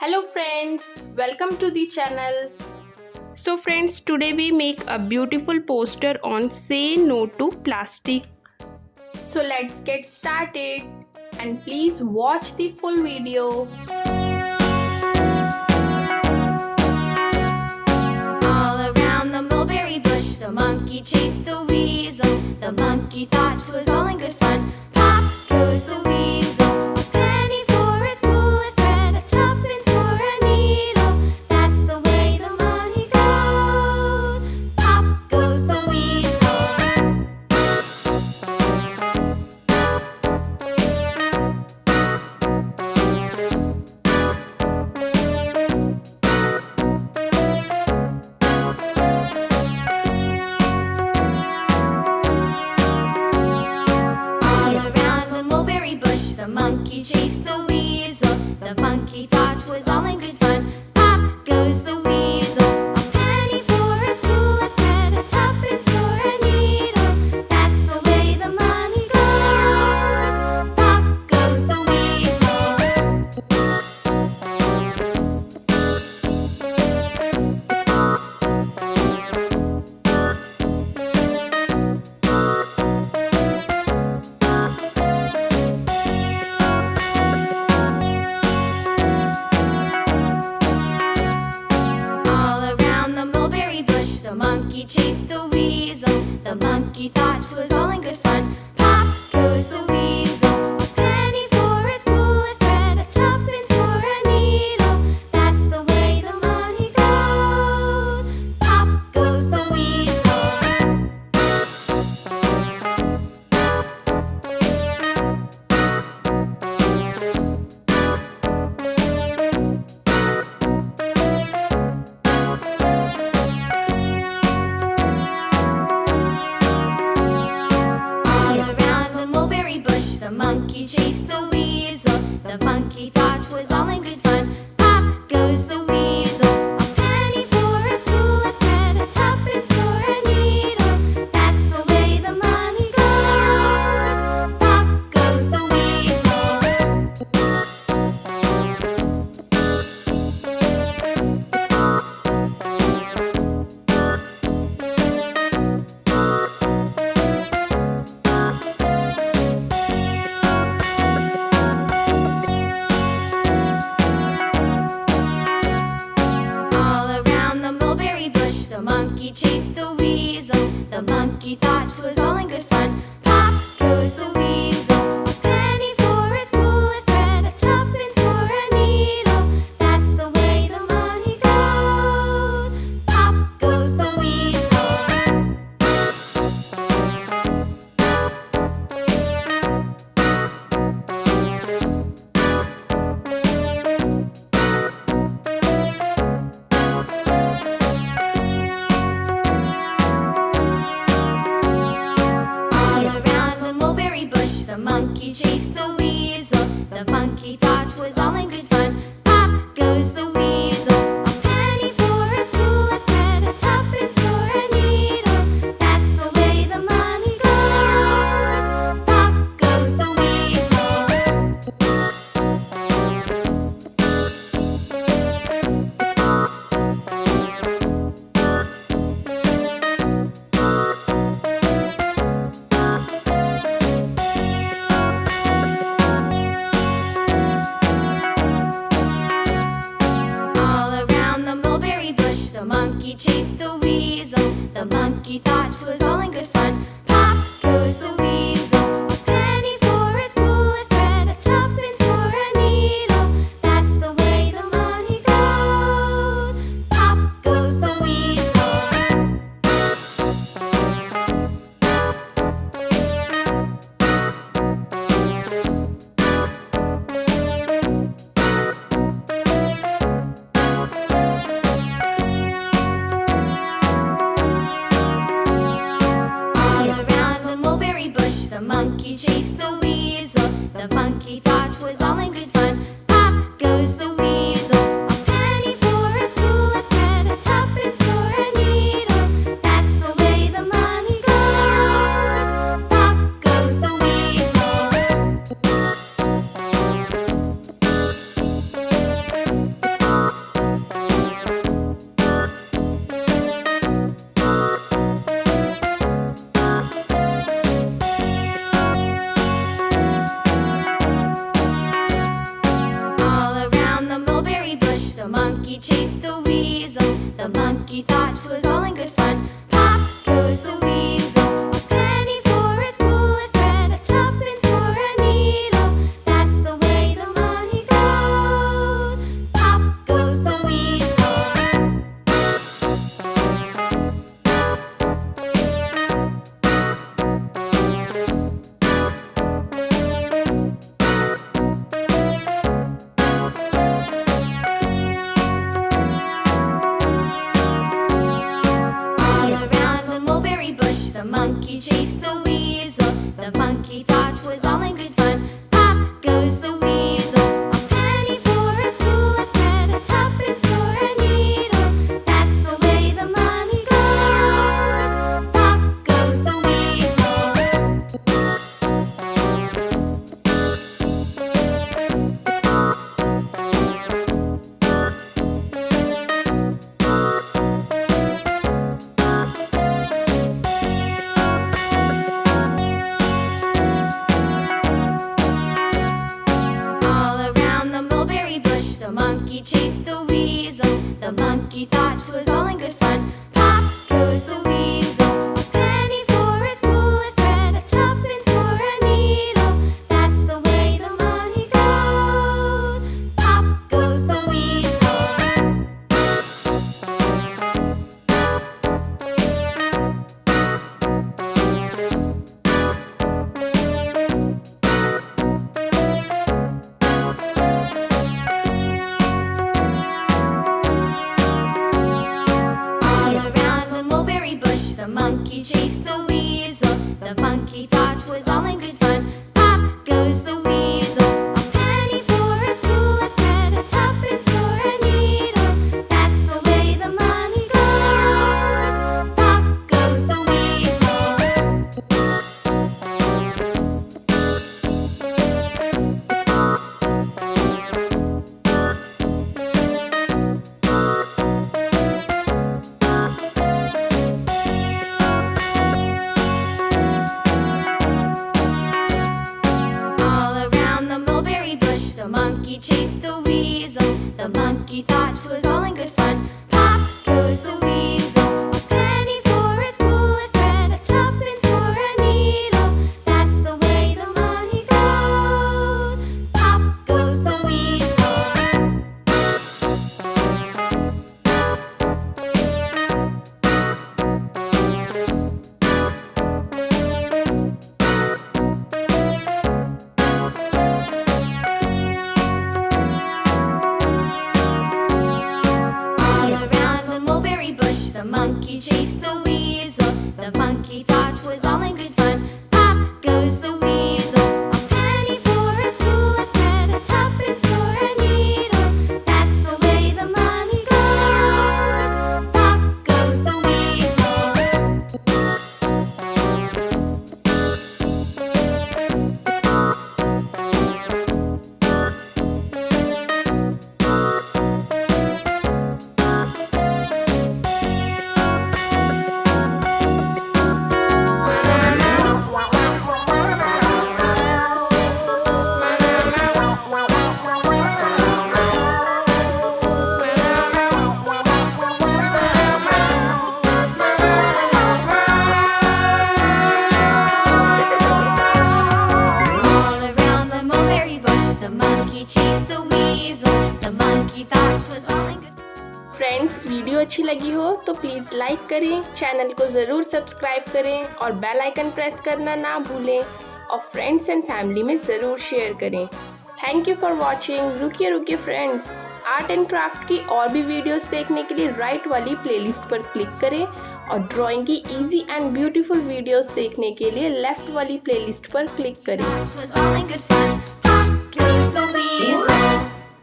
Hello friends, welcome to the channel. So friends, today we make a beautiful poster on say no to plastic. So let's get started and please watch the full video. All around the mulberry bush, the monkey chased the weasel. The monkey thought 'twas all in good fun. Pop goes the weasel. A penny for a spool of thread, a tuppence for a needle. That's the way the money goes. Pop goes the weasel. The monkey chased the weasel. The monkey thought 'twas all in good fun. Pop goes the weasel. A penny for a spool of thread, a tuppence for a needle. That's the way the money goes. Pop goes the weasel. The monkey chased the weasel. The monkey thought 'twas all in good fun. Pop goes the weasel. A penny for a spool of thread, a tuppence for a needle. That's the way the money goes. Pop goes the weasel. The monkey chased the weasel. The monkey thought 'twas all in good fun. Pop goes the weasel. A penny for a spool of thread, a tuppence for a needle. That's the way the money goes. Pop goes the weasel. The monkey chased the weasel. The monkey thought 'twas all in good fun. Pop goes the weasel. A penny for a spool of thread, a tuppence for a needle. That's the way the money goes. Pop goes the weasel. The monkey chased the weasel. The monkey thought 'twas all in good fun. Pop goes the weasel. A penny for a spool of thread, a tuppence for a needle. That's the way the money goes. Pop goes the weasel. The monkey chased the weasel. The monkey thought 'twas all in good fun. Pop goes the weasel. A penny for a spool of thread, a tuppence for a needle. That's the way the money goes. Pop goes the weasel. monkey chased the weasel. The monkey thought 'twas all in good fun. Pop goes the weasel. A penny for a spool of thread, a tuppence for a needle. That's the way the money goes. Pop goes the weasel. The monkey chased the weasel. The monkey thought 'twas all in good fun. Pop goes the weasel. A penny for a spool of thread, a tuppence for a needle. That's the way the money goes. Pop goes the weasel. The monkey chased the weasel. The monkey thought 'twas all in good fun. Pop goes the weasel. A penny for a spool of thread, a tuppence for a needle. That's the way the money goes. Pop goes the weasel. The monkey chased the weasel. The monkey thought 'twas all in good fun. Pop goes the weasel. A penny for a spool of thread, a tuppence for a needle. That's the way the money goes. Pop goes the weasel. The monkey chased the weasel. The monkey thought 'twas all in good fun. Pop goes the weasel. A penny for a spool of thread, a tuppence for a needle. That's the way the money goes. Pop goes the weasel. The monkey chased the weasel. The monkey thought 'twas all in good fun. Pop goes the weasel. A penny for a spool of thread, a tuppence for a needle. That's the way the money goes. Pop goes the weasel. Friends video अच्छी लगी हो तो please like करें, channel को ज़रूर subscribe करें और bell icon press करना ना भूलें और फ्रेंड्स एंड फैमिली में ज़रूर शेयर करें। Thank you for watching. रुकिए फ्रेंड्स, आर्ट एंड क्राफ्ट की और भी वीडियोस देखने के लिए राइट वाली प्लेलिस्ट पर क्लिक करें और ड्राइंग की इजी एंड ब्यूटीफुल वीडियोस देखने के लिए लेफ्ट वाली प्लेलिस्ट पर क्लिक करें।